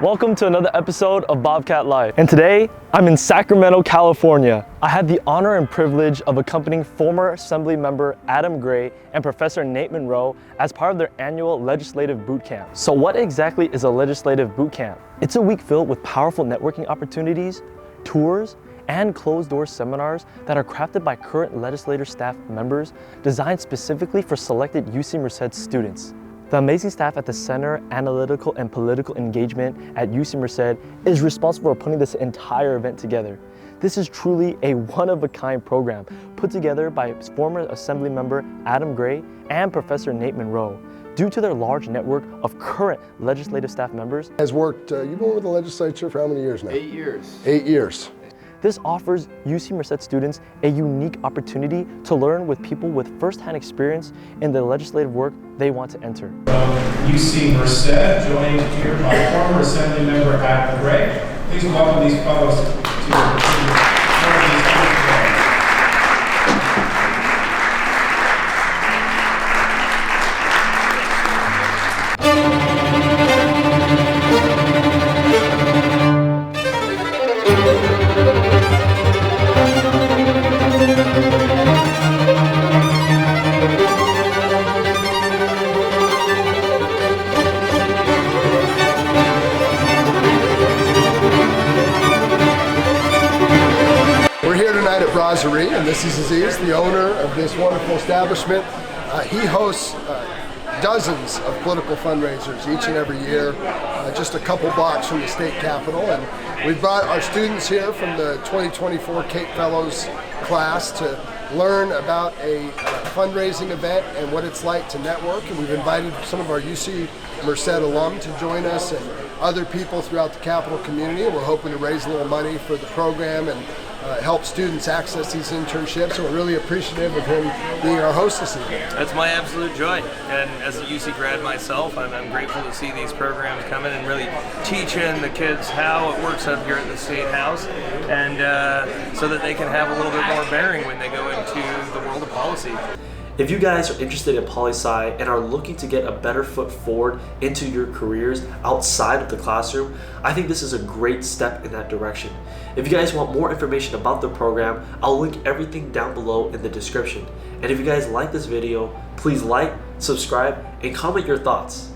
Welcome to another episode of Bobcat Life. And today, I'm in Sacramento, California. I had the honor and privilege of accompanying former Assembly Member Adam Gray and Professor Nate Monroe as part of their annual legislative boot camp. So what exactly is a legislative boot camp? It's a week filled with powerful networking opportunities, tours, and closed-door seminars that are crafted by current legislative staff members designed specifically for selected UC Merced students. The amazing staff at the Center Analytical and Political Engagement at UC Merced is responsible for putting this entire event together. This is truly a one-of-a-kind program put together by former Assembly Member Adam Gray and Professor Nate Monroe. Due to their large network of current legislative staff members, Has worked, you've been with the legislature for how many years now? 8 years. 8 years. this offers UC Merced students a unique opportunity to learn with people with first-hand experience in the legislative work they want to enter. UC Merced, joined here by former Assembly Member Adam Gray. Please welcome these fellows to and this is Aziz, the owner of this wonderful establishment. He hosts dozens of political fundraisers each and every year, just a couple blocks from the state capitol. And we've brought our students here from the 2024 Cape Fellows class to learn about a fundraising event and what it's like to network. And we've invited some of our UC Merced alum to join us and other people throughout the Capitol community. We're hoping to raise a little money for the program and help students access these internships. So we're really appreciative of him being our host this evening. That's my absolute joy. And as a UC grad myself, I'm grateful to see these programs coming and really teaching the kids how it works up here at the State House, and so that they can have a little bit more bearing when they go into the world of policy. If you guys are interested in poli-sci and are looking to get a better foot forward into your careers outside of the classroom, I think this is a great step in that direction. If you guys want more information about the program, I'll link everything down below in the description. And if you guys like this video, please like, subscribe, and comment your thoughts.